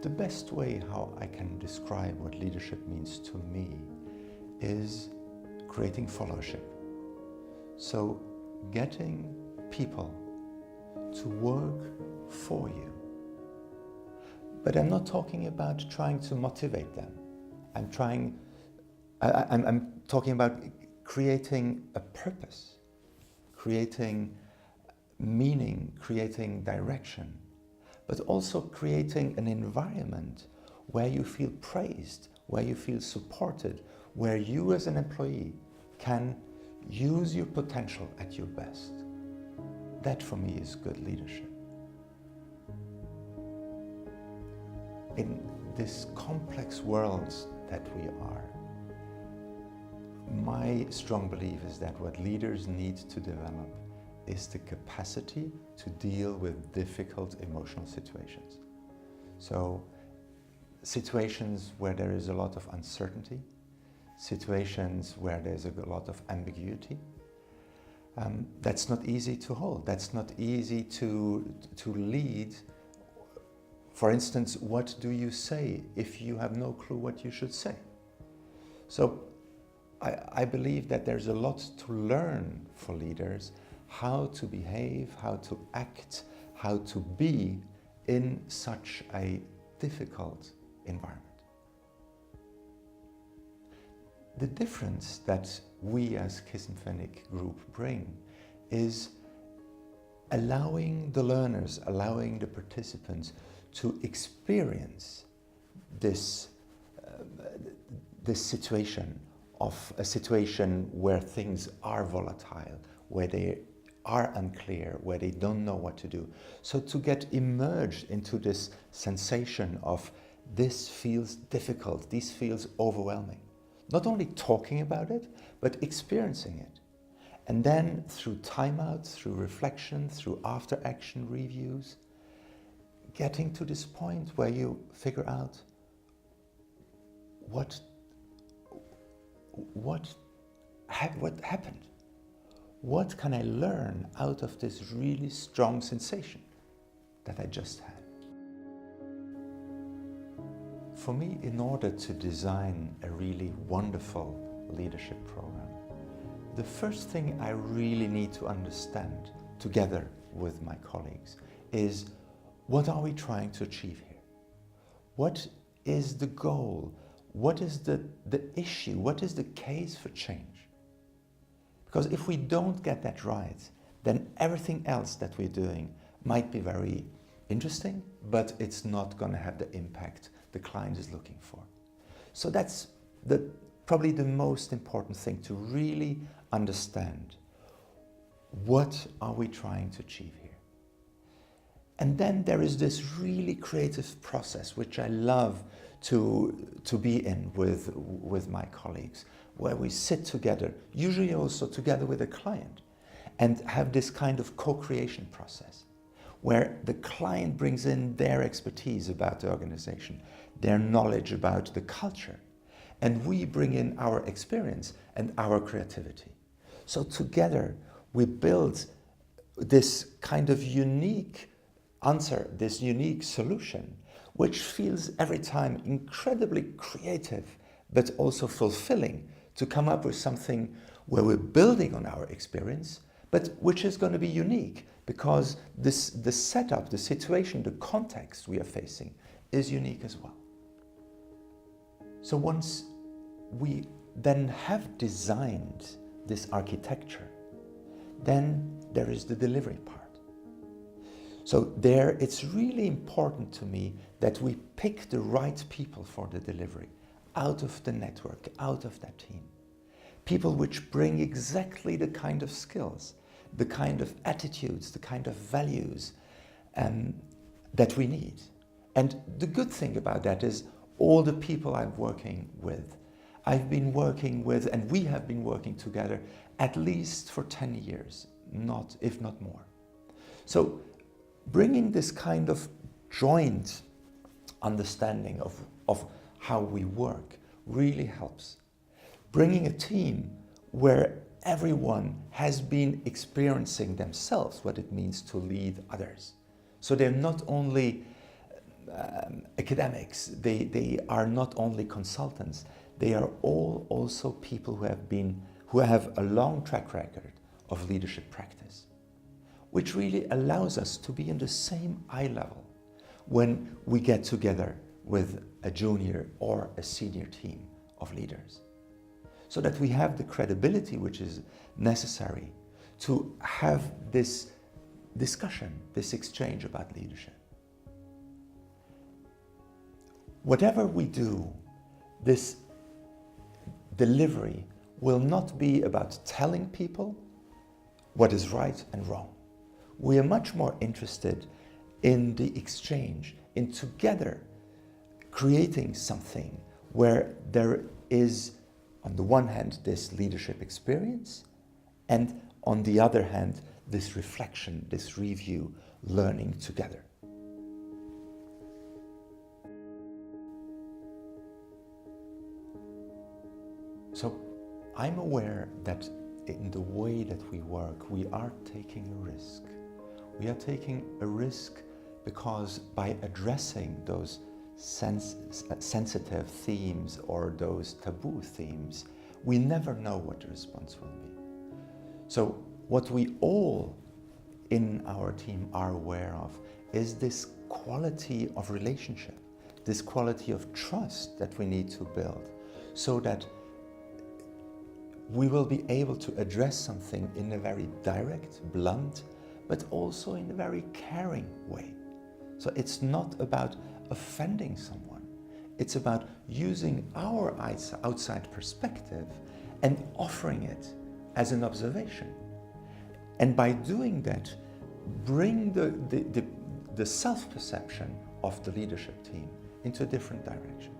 The best way how I can describe what leadership means to me is creating followership. So getting people to work for you. But I'm not talking about trying to motivate them. I'm talking about creating a purpose, creating meaning, creating direction, but also creating an environment where you feel praised, where you feel supported, where you as an employee can use your potential at your best. That for me is good leadership. In this complex world that we are, my strong belief is that what leaders need to develop is the capacity to deal with difficult emotional situations. So situations where there is a lot of uncertainty, situations where there's a lot of ambiguity. That's not easy to hold. That's not easy to lead. For instance, what do you say if you have no clue what you should say? So I believe that there's a lot to learn for leaders, how to behave, how to act, how to be in such a difficult environment. The difference that we as Kissenpfennig Group bring is allowing the learners, allowing the participants to experience this situation of a situation where things are volatile, where they are unclear, where they don't know what to do. So to get immersed into this sensation of this feels difficult, this feels overwhelming. Not only talking about it, but experiencing it. And then through timeouts, through reflection, through after-action reviews, getting to this point where you figure out what happened. What can I learn out of this really strong sensation that I just had? For me, in order to design a really wonderful leadership program, the first thing I really need to understand, together with my colleagues, is what are we trying to achieve here? What is the goal? What is the issue? What is the case for change? Because if we don't get that right, then everything else that we're doing might be very interesting, but it's not going to have the impact the client is looking for. So that's probably the most important thing, to really understand what are we trying to achieve here. And then there is this really creative process, which I love to be in with my colleagues, where we sit together, usually also together with a client, and have this kind of co-creation process, where the client brings in their expertise about the organization, their knowledge about the culture, and we bring in our experience and our creativity. So together we build this kind of unique answer, this unique solution, which feels every time incredibly creative, but also fulfilling, to come up with something where we're building on our experience, but which is going to be unique, because the setup, the situation, the context we are facing is unique as well. So once we then have designed this architecture, then there is the delivery part. So there, it's really important to me that we pick the right people for the delivery, out of the network, out of that team. People which bring exactly the kind of skills, the kind of attitudes, the kind of values that we need. And the good thing about that is all the people I'm working with, I've been working with, and we have been working together at least for 10 years, if not more. So bringing this kind of joint understanding of how we work really helps. Bringing a team where everyone has been experiencing themselves what it means to lead others. So they're not only academics, they are not only consultants, they are all also people who have a long track record of leadership practice, which really allows us to be in the same eye level when we get together with a junior or a senior team of leaders, so that we have the credibility which is necessary to have this discussion, this exchange about leadership. Whatever we do, this delivery will not be about telling people what is right and wrong. We are much more interested in the exchange, in together creating something where there is, on the one hand, this leadership experience, and on the other hand, this reflection, this review, learning together. So I'm aware that in the way that we work, we are taking a risk. We are taking a risk because by addressing those sensitive themes or those taboo themes, we never know what the response will be. So what we all in our team are aware of is this quality of relationship, this quality of trust that we need to build, so that we will be able to address something in a very direct, blunt, but also in a very caring way. So it's not about offending someone. It's about using our outside perspective and offering it as an observation. And by doing that, bring the self-perception of the leadership team into a different direction.